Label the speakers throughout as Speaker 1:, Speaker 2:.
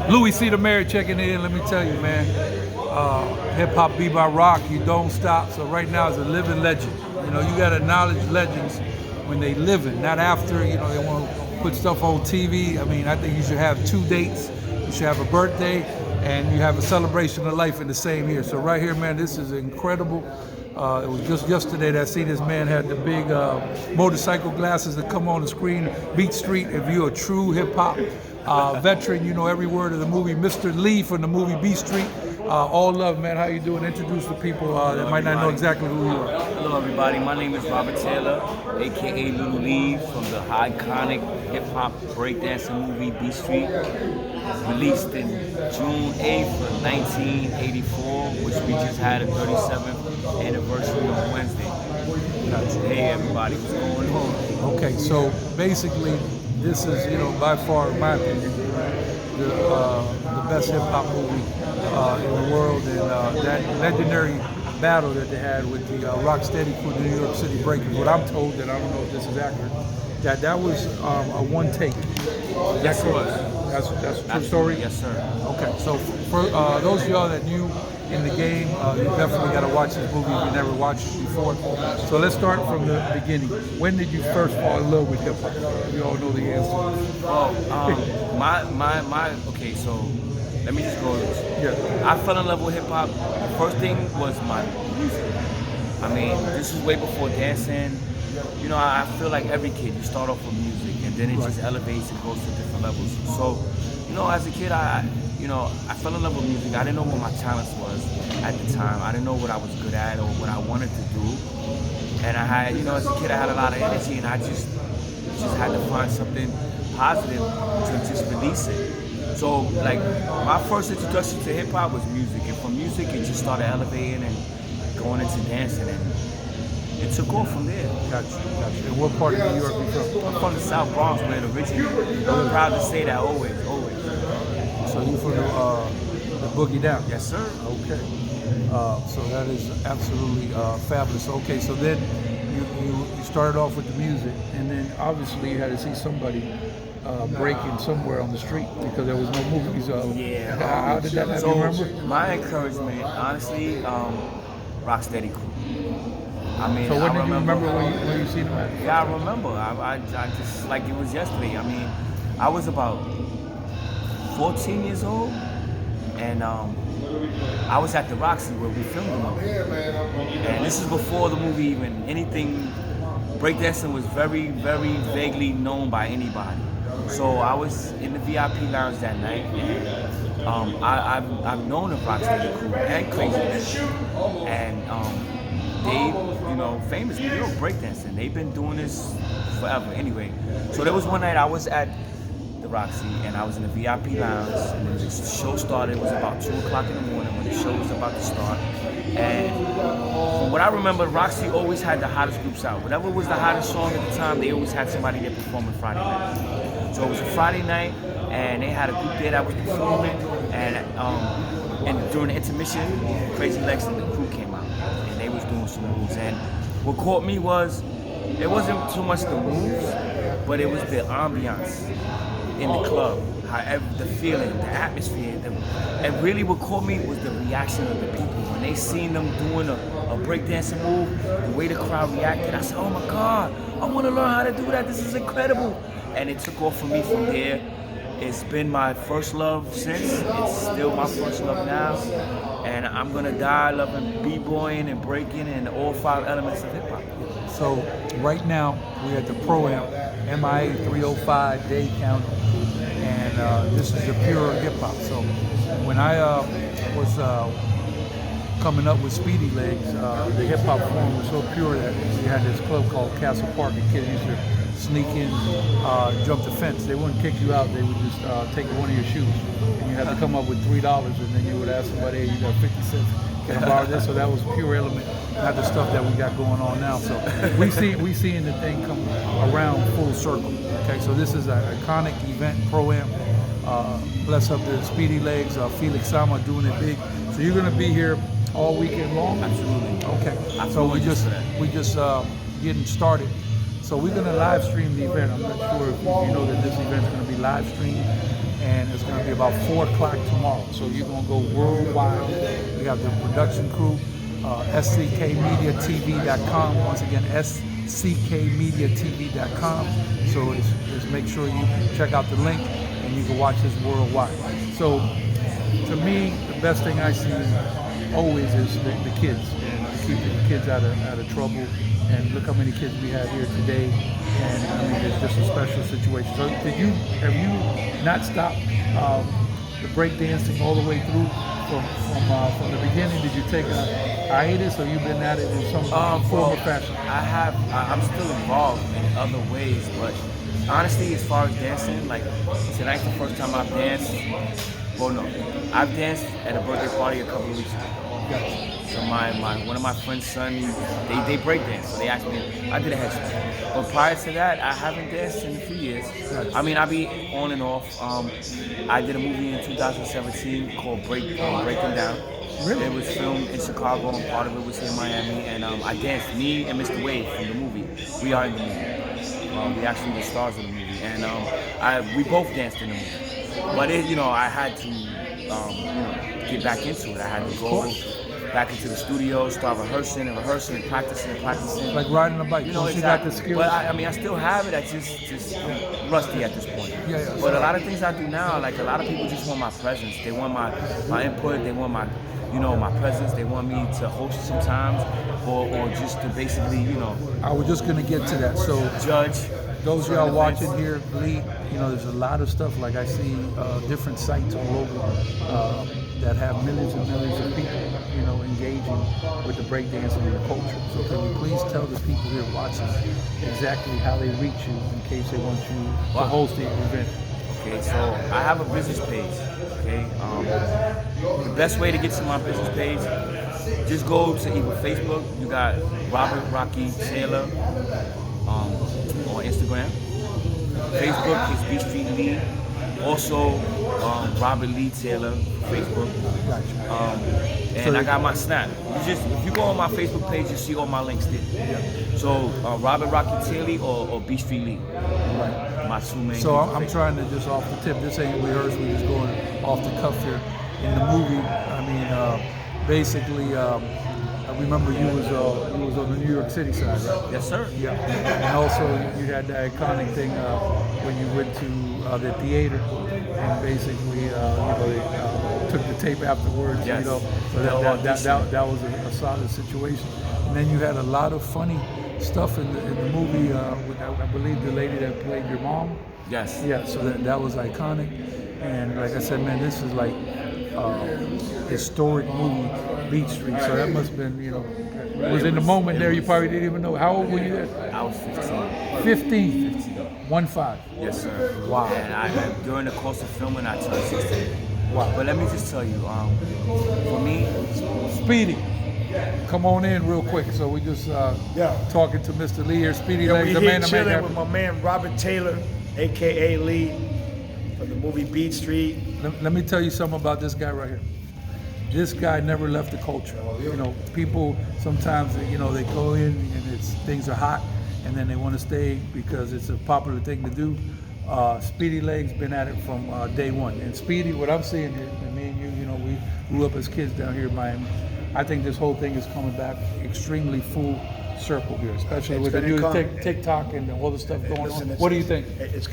Speaker 1: Louis C. the Mayor checking in. Let me tell you, man, hip hop be by rock. You don't stop. So right now, it's a living legend. You know, you got to acknowledge legends when they living, not after. You know, they want to put stuff on TV. I mean, I think you should have 2 dates. You should have a birthday, and you have a celebration of life in the same year. So right here, man, this is incredible. It was just yesterday that I see this man had the big motorcycle glasses that come on the screen. Beat Street. If you're a true hip hop veteran, you know every word of the movie. Mr. Lee from the movie Beat Street. All love, man. How you doing? Introduce the people that might not know exactly who you are.
Speaker 2: Hello, everybody. My name is Robert Taylor, aka Little Lee, from the iconic hip hop breakdancing movie Beat Street. Released in June 8th of 1984, which we just had a 37th anniversary on Wednesday. Hey everybody, what's going on?
Speaker 1: Okay, so basically, this is, you know, by far, in my opinion, the best hip hop movie in the world, and that legendary battle that they had with the Rocksteady for the New York City Breakers. What I'm told, that I don't know if this is accurate, that was a one take.
Speaker 2: Yes, it was.
Speaker 1: That's a true story?
Speaker 2: Yes, sir.
Speaker 1: Okay, so for those of y'all that new in the game, you definitely got to watch this movie if you never watched it before. So let's start from the beginning. When did you first fall in love with hip hop? We all know the answer.
Speaker 2: Okay, so let me just go with this.
Speaker 1: Yeah.
Speaker 2: I fell in love with hip hop. The first thing was my music. I mean, this is way before dancing. You know, I feel like every kid, you start off with music and then it just elevates and goes to different levels. So, you know, as a kid, I fell in love with music. I didn't know what my talents was at the time. I didn't know what I was good at or what I wanted to do. And I had, you know, as a kid, I had a lot of energy, and I just had to find something positive to just release it. So, like, my first introduction to hip hop was music, and from music, it just started elevating and going into dancing, and it took off from there.
Speaker 1: Gotcha. And what part of New York are you from?
Speaker 2: I'm from the South Bronx, where it originated. I'm proud to say that always.
Speaker 1: So you from the Boogie Down?
Speaker 2: Yes, sir.
Speaker 1: Okay. So that is absolutely fabulous. Okay, so then you started off with the music, and then obviously you had to see somebody breaking somewhere on the street because there was no movies.
Speaker 2: Yeah.
Speaker 1: How did that happen?
Speaker 2: So
Speaker 1: You remember?
Speaker 2: my encouragement, honestly, Rocksteady Crew. I mean,
Speaker 1: So when did you remember when you seen them at?
Speaker 2: Yeah, I remember. I just, like it was yesterday. I mean, I was about 14 years old, and I was at the Roxy where we filmed the movie. And this is before the movie even anything. Breakdancing was very, very vaguely known by anybody. So I was in the VIP lounge that night, and I've known the Rocksteady Crew and Crazy, and they, you know, famously, you know, breakdancing. They've been doing this forever. Anyway, so there was one night I was at the Roxy, and I was in the VIP lounge, and then the show started. It was about 2 o'clock in the morning when the show was about to start. And from what I remember, Roxy always had the hottest groups out. Whatever was the hottest song at the time, they always had somebody there performing Friday night. So it was a Friday night, and they had a group there that was performing, and during the intermission, Crazy Legs and the crew came out, and they was doing some moves. And what caught me was, it wasn't too much the moves, but it was the ambiance in the club, however, the feeling, the atmosphere, and really what caught me was the reaction of the people. When they seen them doing a breakdancing move, the way the crowd reacted, I said, oh my God, I want to learn how to do that, this is incredible. And it took off for me from there. It's been my first love since, it's still my first love now, and I'm gonna die loving b-boying and breaking and all 5 elements of hip hop.
Speaker 1: So right now we're at the Pro-Am, MIA 305 Dade County, and this is the pure hip hop. So when I was coming up with Speedy Legs, the hip hop form was so pure that we had this club called Castle Park, and kids used to sneak in, jump the fence. They wouldn't kick you out, they would just take one of your shoes. And you had to come up with $3, and then you would ask somebody, hey, you got 50 cents, can I borrow this? So that was pure element, not the stuff that we got going on now. So we seeing the thing come around full circle. Okay, so this is an iconic event, Pro-Am. Bless up the Speedy Legs, Felix Sama doing it big. So you're gonna be here all weekend long?
Speaker 2: Absolutely.
Speaker 1: Okay. So we just getting started. So we're gonna live stream the event. I'm not sure if you know that this event's gonna be live streamed, and it's going to be about 4 o'clock tomorrow. So you're going to go worldwide. We have the production crew, sckmediatv.com. Once again, sckmediatv.com. So it's make sure you check out the link and you can watch this worldwide. So to me, the best thing I see always is the kids, and keeping the kids out of trouble. And look how many kids we have here today. And I mean, it's just a special situation. So have you not stopped the breakdancing all the way through from the beginning? Did you take a hiatus, or you've been at it in some form or fashion?
Speaker 2: I'm still involved in other ways, but honestly, as far as dancing, like tonight's the first time I've danced. Well, no, I've danced at a birthday party a couple of weeks ago.
Speaker 1: Gotcha.
Speaker 2: So one of my friend's son, they break dance, so they asked me, I did a headstand. But prior to that, I haven't danced in a few years. I mean, I be on and off. I did a movie in 2017 called Breaking Down.
Speaker 1: Really?
Speaker 2: It was filmed in Chicago, and part of it was in Miami. And I danced, me and Mr. Wade from the movie. We are in the movie. We actually the stars of the movie, and we both danced in the movie. But I had to, get back into it. I had to go back into the studio, start rehearsing and practicing.
Speaker 1: Like riding a bike.
Speaker 2: You know,
Speaker 1: Once
Speaker 2: exactly.
Speaker 1: you got the skills.
Speaker 2: But I still have it. I just I'm rusty at this point.
Speaker 1: Yeah.
Speaker 2: But a lot of things I do now, like a lot of people just want my presence. They want my input. They want my presence. They want me to host sometimes, or just to basically,
Speaker 1: I was just gonna get to that. So
Speaker 2: judge.
Speaker 1: those of y'all watching here, Lee, there's a lot of stuff. Like I see different sites all over that have millions and millions of people, engaging with the breakdancing and the culture. So can you please tell the people here watching exactly how they reach you in case they want you to host the event?
Speaker 2: Okay, so I have a business page. Okay, the best way to get to my business page, just go to either Facebook. You got Robert Rocky Taylor on Instagram. Facebook is B Street Lee. Also, Robert Lee Taylor, Facebook. And I got my Snap. If you go on my Facebook page, you see all my links there. So Robert Rocky Taylor or B Street Lee.
Speaker 1: Right.
Speaker 2: My two main.
Speaker 1: So I'm trying to just off the tip. This ain't rehearsed. We're just going off the cuff here. In the movie, I mean, basically, I remember you was on the New York City side, right?
Speaker 2: Yes, sir.
Speaker 1: Yeah. And also you had the iconic thing when you went to the theater and basically, they took the tape afterwards.
Speaker 2: Yes.
Speaker 1: So that was a solid situation. And then you had a lot of funny stuff in the movie with, I believe, the lady that played your mom.
Speaker 2: Yes.
Speaker 1: Yeah. So that was iconic. And like I said, man, this is like historic movie, Beat Street. So that must have been, was in the moment there. You probably didn't even know. How old were you then?
Speaker 2: I was 15.
Speaker 1: 15. 1-5.
Speaker 2: Yes, sir.
Speaker 1: Wow.
Speaker 2: And during the course of filming, I turned 16.
Speaker 1: Wow.
Speaker 2: But let me just tell you, for me,
Speaker 1: Speedy, come on in real quick. So we just talking to Mr. Lee here. Speedy
Speaker 3: We
Speaker 1: Legs, the
Speaker 3: here
Speaker 1: man that made
Speaker 3: chilling
Speaker 1: that.
Speaker 3: with my man Robert Taylor, aka Lee, from the movie Beat Street.
Speaker 1: Let me tell you something about this guy right here. This guy never left the culture. People sometimes, they go in and things are hot, and then they want to stay because it's a popular thing to do. Speedy Legs been at it from day one. And Speedy, what I'm seeing here, and me and you, we grew up as kids down here in Miami. I think this whole thing is coming back extremely full circle here, especially with the new TikTok and all the stuff going on. What do you think?
Speaker 3: It's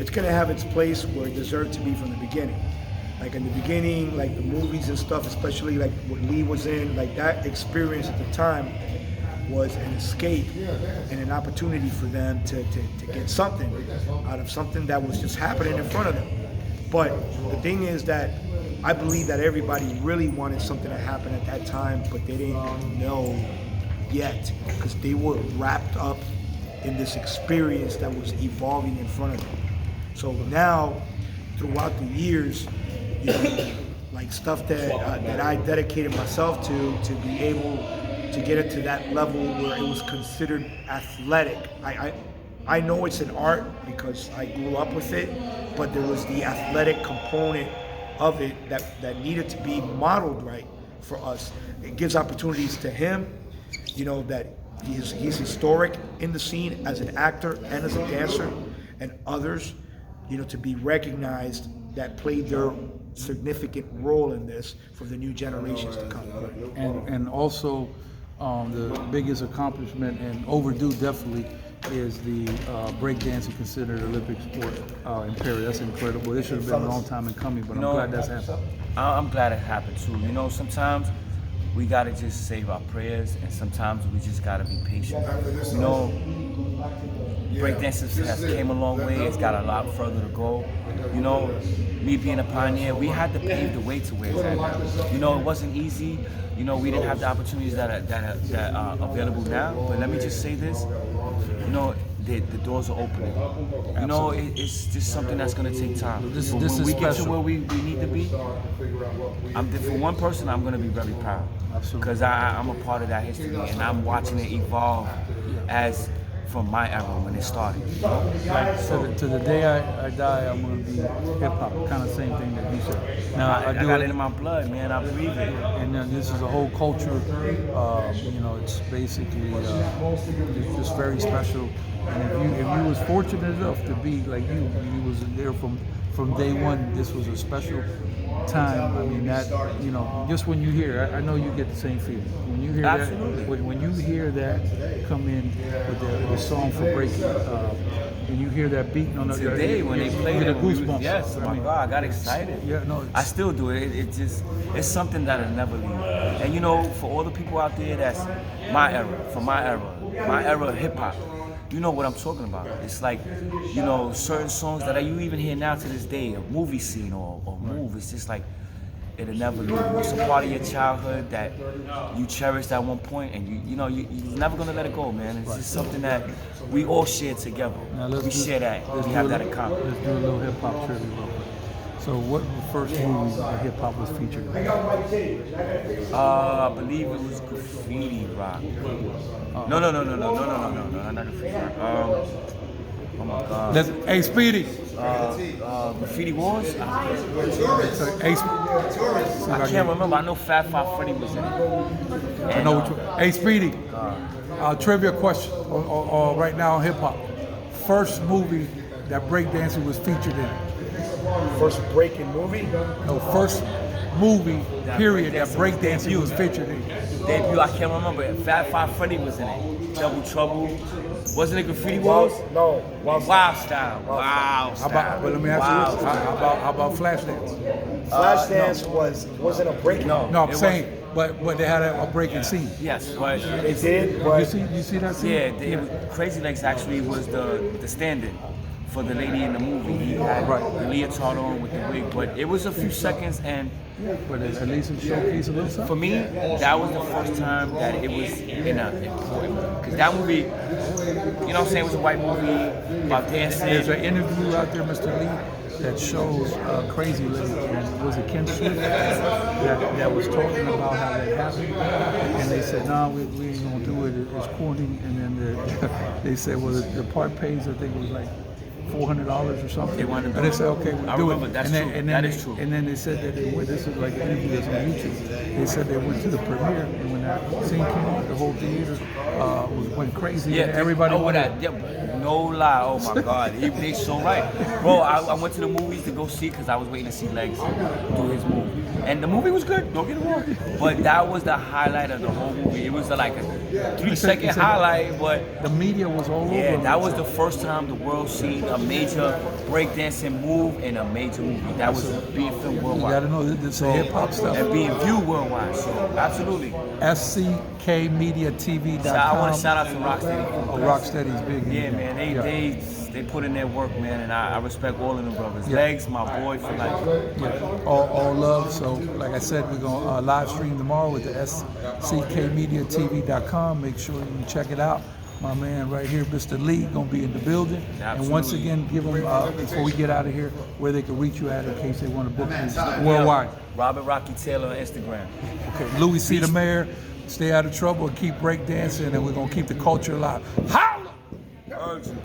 Speaker 3: gonna have its place where it deserved to be from the beginning. Like in the beginning, like the movies and stuff, especially like what Lee was in, like that experience at the time was an escape and an opportunity for them to get something out of something that was just happening in front of them. But the thing is that I believe that everybody really wanted something to happen at that time, but they didn't know yet because they were wrapped up in this experience that was evolving in front of them. So now, throughout the years, like stuff that I dedicated myself to be able to get it to that level where it was considered athletic. I know it's an art because I grew up with it, but there was the athletic component of it that needed to be modeled right for us. It gives opportunities to him, that he's historic in the scene as an actor and as a dancer, and others, to be recognized that played their significant role in this for the new generations to come.
Speaker 1: And also, the biggest accomplishment and overdue definitely is the breakdancing considered Olympic sport in Paris. That's incredible. This should have been a long time in coming, but I'm glad that's happened.
Speaker 2: I'm glad it happened too. Sometimes we gotta just save our prayers, and sometimes we just gotta be patient. Breakdancing has came a long way. It's got a lot further to go. Me being a pioneer, we had to pave the way to where it's at now. It wasn't easy. We didn't have the opportunities that are available now. But let me just say this. The doors are opening. It's just something that's gonna take time.
Speaker 1: This
Speaker 2: when
Speaker 1: is
Speaker 2: we get to
Speaker 1: special.
Speaker 2: where we need to be, for one person, I'm gonna be very proud.
Speaker 1: Absolutely.
Speaker 2: Because I'm a part of that history, and I'm watching it evolve as from my era when it started.
Speaker 1: To the day I die, I'm gonna be hip hop. Kind of same thing that you said. Now
Speaker 2: I got it in my blood, man. I breathe it.
Speaker 1: And then this is a whole culture. It's basically it's just very special. And if you was fortunate enough to be like you was there from day one. This was a special time. I mean that just when you hear, I know you get the same feeling when you hear
Speaker 2: Absolutely.
Speaker 1: that. When you hear that come in with the song for breaking, and you hear that beat on the
Speaker 2: Today when they played
Speaker 1: the
Speaker 2: it,
Speaker 1: goosebumps.
Speaker 2: yes,
Speaker 1: I mean,
Speaker 2: God, I got excited.
Speaker 1: Yeah, no,
Speaker 2: I still do it. It's something that'll never leave. And for all the people out there that's my era of hip hop. You know what I'm talking about. It's like, certain songs that you even hear now to this day, a movie scene or move. It's just like, it'll never leave you. It's a part of your childhood that you cherished at one point, and you're never gonna let it go, man. It's just something that we all share together. Share that. We have that in common.
Speaker 1: Let's do a little hip hop trivia real quick. So, what was the first movie that hip hop was featured in?
Speaker 2: I believe it was Graffiti Rock. No, not Graffiti Rock. Oh my God.
Speaker 1: Hey, Speedy.
Speaker 2: Graffiti Wars?
Speaker 1: Hey,
Speaker 2: I can't remember. I know Fat Five Freddy was in it.
Speaker 1: I know which one. Hey, Speedy. Trivia question. Or right now on hip hop. First movie that breakdancing was featured in.
Speaker 3: First breaking movie?
Speaker 1: No, first movie, period, that breakdancing was featured in.
Speaker 2: Debut, I can't remember. Fat Five Freddy was in it. Double Trouble. Wasn't it Graffiti Wars?
Speaker 3: No.
Speaker 2: Wild Style. Wow Style.
Speaker 1: But let me ask you this. How about Flashdance?
Speaker 3: Flashdance wasn't a breaking.
Speaker 1: No, I'm saying, but they had a breaking scene.
Speaker 2: Yes, but
Speaker 3: They did, but
Speaker 1: You see that scene?
Speaker 2: yeah, Crazy Legs actually was the stand-in for the lady in the movie. He had the leotard on with the wig, but it was a few seconds, and
Speaker 1: But at least it showcased a little something.
Speaker 2: for me, that was the first time that it was in a important movie. Because that movie, you know what I'm saying, it was a white movie about dancing.
Speaker 1: There's an interview out there, Mr. Lee, that shows Crazy Lady, and was it Ken Smith that was talking about how that happened, and they said, no, we ain't gonna do it, it's corny, and then they said, well, the part pays, I think it was like $400 or something.
Speaker 2: They wanted to
Speaker 1: and they said, okay, we'll
Speaker 2: I
Speaker 1: do
Speaker 2: remember,
Speaker 1: it.
Speaker 2: that's
Speaker 1: and then,
Speaker 2: true.
Speaker 1: And then
Speaker 2: That is true.
Speaker 1: And then they said that they went, this is like an interview that's on YouTube. They said they went to the premiere, and when that scene came out, the whole theater went crazy.
Speaker 2: Yeah,
Speaker 1: and everybody
Speaker 2: over
Speaker 1: wanted
Speaker 2: that. Yeah, no lie. Oh my God, they so right, bro. I went to the movies to go see because I was waiting to see Legs do his movie, and the movie was good. Don't get it wrong, but that was the highlight of the whole movie. It was like a 3-second highlight, but
Speaker 1: the media was all over.
Speaker 2: yeah, that was the first time the world seen a major breakdancing move in a major movie. That was being filmed
Speaker 1: You
Speaker 2: worldwide.
Speaker 1: gotta know this is hip hop stuff.
Speaker 2: And being viewed worldwide. So absolutely.
Speaker 1: SCKmediatv.com.
Speaker 2: So I want to shout out to Rocksteady.
Speaker 1: Oh, Rocksteady's big. in
Speaker 2: Yeah,
Speaker 1: there.
Speaker 2: man, they put in their work, man, and I respect all of them brothers. Legs, my boy for life.
Speaker 1: Yeah, all love. So, like I said, we're gonna live stream tomorrow with the SCKmediatv.com. Make sure you check it out. My man right here, Mr. Lee, gonna be in the building. And once
Speaker 2: Absolutely.
Speaker 1: again, give them before we get out of here, where they can reach you at in case they want to book you worldwide.
Speaker 2: Robert Rocky Taylor on Instagram.
Speaker 1: Okay, Louis C. the Mayor. Stay out of trouble and keep breakdancing, and we're gonna keep the culture alive. Holla!
Speaker 2: Urgent.